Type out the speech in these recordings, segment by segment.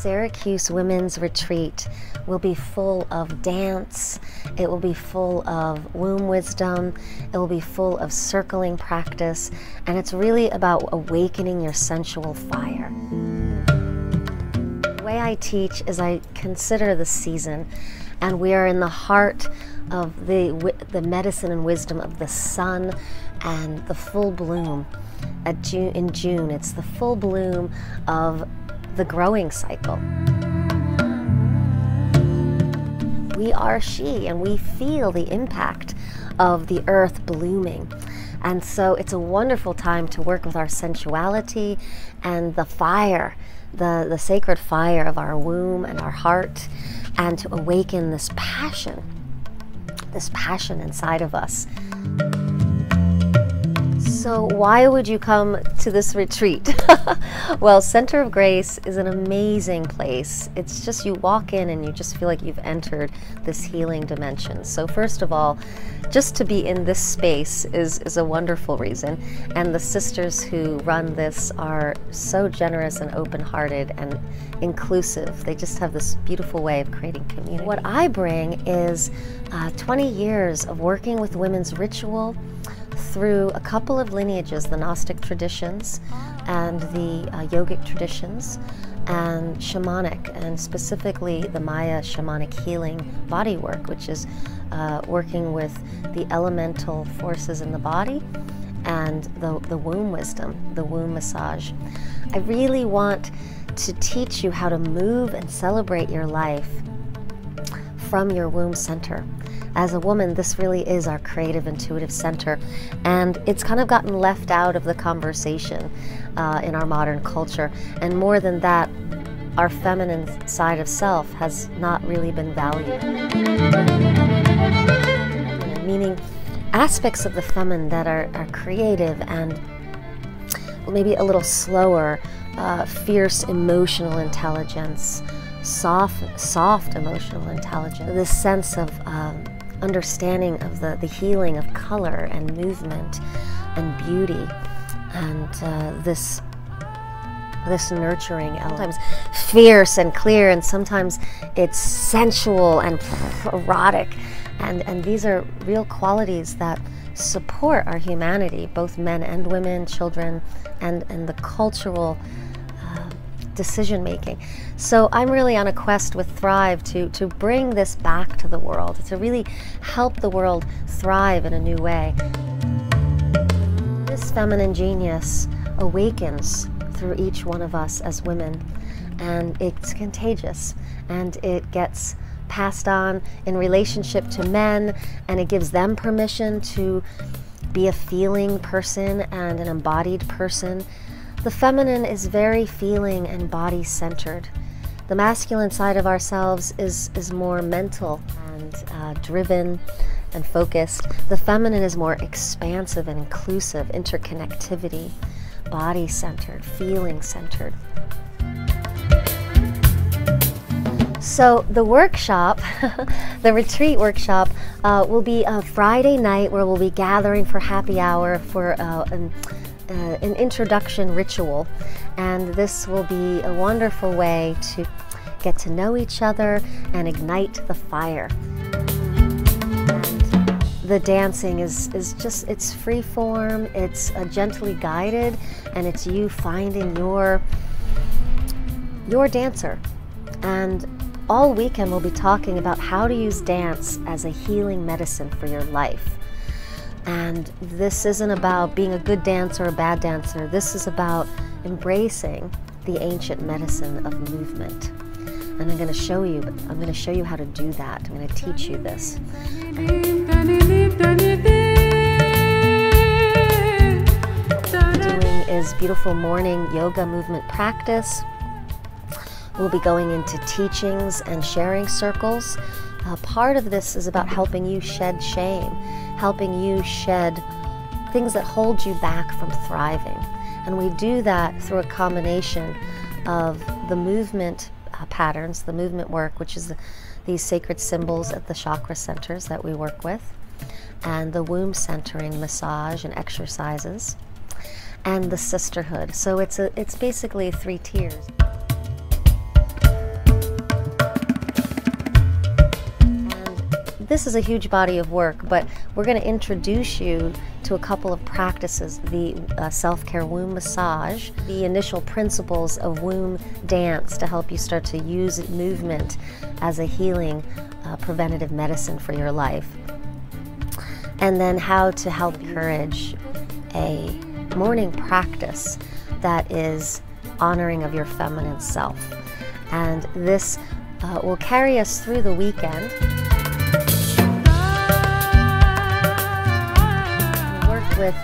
Syracuse Women's Retreat will be full of dance, it will be full of womb wisdom, it will be full of circling practice, and it's really about awakening your sensual fire. The way I teach is I consider the season, and we are in the heart of the medicine and wisdom of the sun and the full bloom. In June, it's the full bloom of the growing cycle. We are she, and we feel the impact of the earth blooming. And so it's a wonderful time to work with our sensuality and the fire, the sacred fire of our womb and our heart, and to awaken this passion inside of us. So why would you come to this retreat? Well, Center of Grace is an amazing place. It's just, you walk in and you just feel like you've entered this healing dimension. So first of all, just to be in this space is a wonderful reason. And the sisters who run this are so generous and open-hearted and inclusive. They just have this beautiful way of creating community. What I bring is 20 years of working with women's ritual through a couple of lineages, the Gnostic traditions and the yogic traditions, and shamanic, and specifically the Maya shamanic healing body work, which is working with the elemental forces in the body and the womb wisdom, the womb massage. I really want to teach you how to move and celebrate your life from your womb center. As a woman, this really is our creative, intuitive center, and it's kind of gotten left out of the conversation in our modern culture. And more than that, our feminine side of self has not really been valued. Meaning aspects of the feminine that are creative and maybe a little slower, fierce emotional intelligence, soft emotional intelligence, this sense of understanding of the healing of color and movement and beauty, and this nurturing element. Sometimes fierce and clear, and sometimes it's sensual and erotic, and these are real qualities that support our humanity, both men and women, children, and the cultural decision making. So I'm really on a quest with Thrive to bring this back to the world, to really help the world thrive in a new way. This feminine genius awakens through each one of us as women, and it's contagious, and it gets passed on in relationship to men, and it gives them permission to be a feeling person and an embodied person. The feminine is very feeling and body-centered. The masculine side of ourselves is more mental and driven and focused. The feminine is more expansive and inclusive, interconnectivity, body-centered, feeling-centered. So the workshop, the retreat workshop, will be a Friday night where we'll be gathering for happy hour for an introduction ritual, and this will be a wonderful way to get to know each other and ignite the fire. And the dancing is just, it's free form, it's gently guided, and it's you finding your dancer. And all weekend we'll be talking about how to use dance as a healing medicine for your life. And this isn't about being a good dancer or a bad dancer. This is about embracing the ancient medicine of movement. And I'm going to show you how to do that. I'm going to teach you this. What we're doing is beautiful morning yoga movement practice. We'll be going into teachings and sharing circles. Part of this is about helping you shed shame, helping you shed things that hold you back from thriving. And we do that through a combination of the movement patterns, the movement work, which is these sacred symbols at the chakra centers that we work with, and the womb centering massage and exercises, and the sisterhood. So it's basically 3 tiers. this is a huge body of work, but we're going to introduce you to a couple of practices, the self-care womb massage, the initial principles of womb dance to help you start to use movement as a healing preventative medicine for your life, and then how to help encourage a morning practice that is honoring of your feminine self. And this will carry us through the weekend. We work with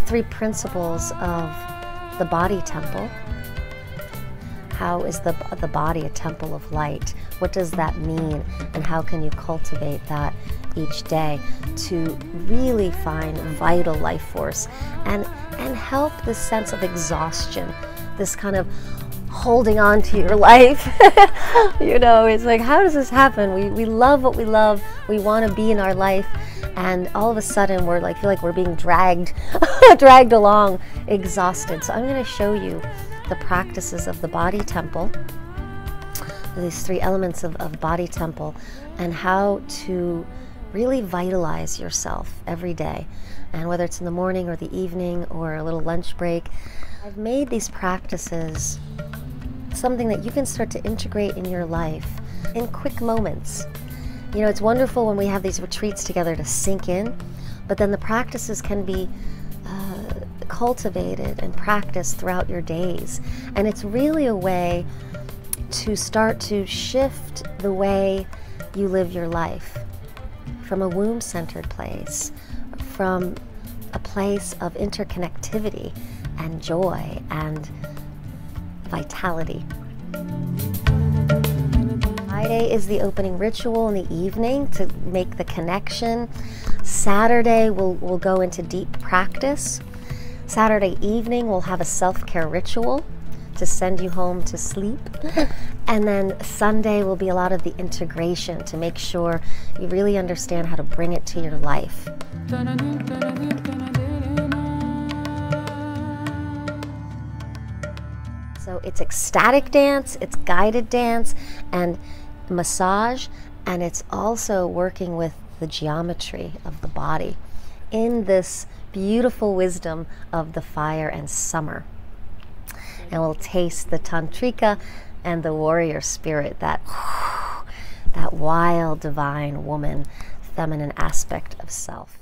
3 principles of the body temple. How is the body a temple of light? What does that mean? And how can you cultivate that each day to really find vital life force and help this sense of exhaustion, this kind of holding on to your life. You know, it's like, how does this happen? We love what we love, we want to be in our life, and all of a sudden we're like, feel like we're being dragged dragged along, exhausted. So I'm going to show you the practices of the body temple, these 3 elements of body temple, and how to really vitalize yourself every day, and whether it's in the morning or the evening or a little lunch break. I've made these practices something that you can start to integrate in your life in quick moments. You know, it's wonderful when we have these retreats together to sink in, but then the practices can be cultivated and practiced throughout your days. And it's really a way to start to shift the way you live your life from a womb-centered place, from a place of interconnectivity and joy and vitality. Friday is the opening ritual in the evening to make the connection. Saturday we'll go into deep practice. Saturday evening we'll have a self-care ritual to send you home to sleep. And then Sunday will be a lot of the integration to make sure you really understand how to bring it to your life. So it's ecstatic dance, it's guided dance and massage, and it's also working with the geometry of the body in this beautiful wisdom of the fire and summer. And we'll taste the tantrika and the warrior spirit, that wild, divine woman, feminine aspect of self.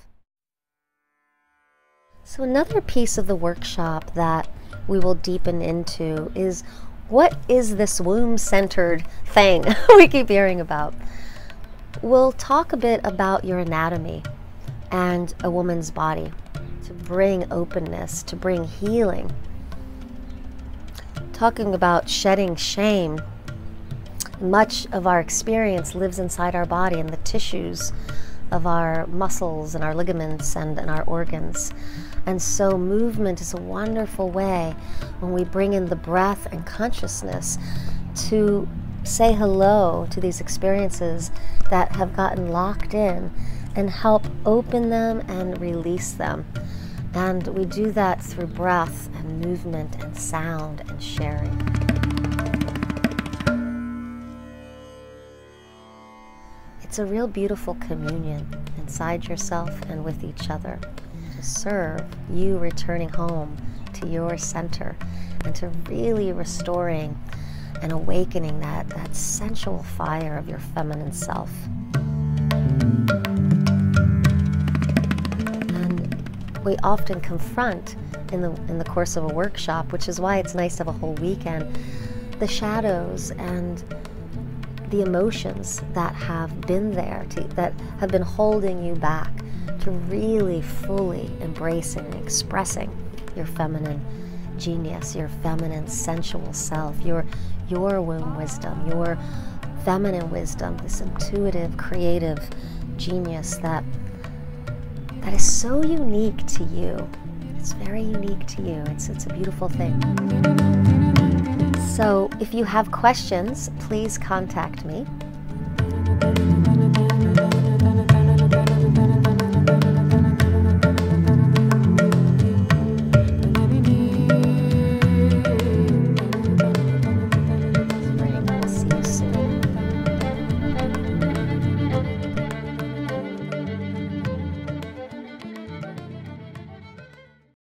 So another piece of the workshop that we will deepen into is, what is this womb-centered thing we keep hearing about? We'll talk a bit about your anatomy and a woman's body to bring openness, to bring healing. Talking about shedding shame. Much of our experience lives inside our body and the tissues of our muscles and our ligaments and our organs. And so movement is a wonderful way when we bring in the breath and consciousness to say hello to these experiences that have gotten locked in and help open them and release them. And we do that through breath and movement and sound and sharing. It's a real beautiful communion inside yourself and with each other to serve you returning home to your center and to really restoring and awakening that sensual fire of your feminine self. We often confront in the course of a workshop, which is why it's nice to have a whole weekend, the shadows and the emotions that have been there, that have been holding you back to really fully embracing and expressing your feminine genius, your feminine sensual self, your womb wisdom, your feminine wisdom, this intuitive, creative genius that is so unique to you. It's very unique to you. It's a beautiful thing. So if you have questions, please contact me.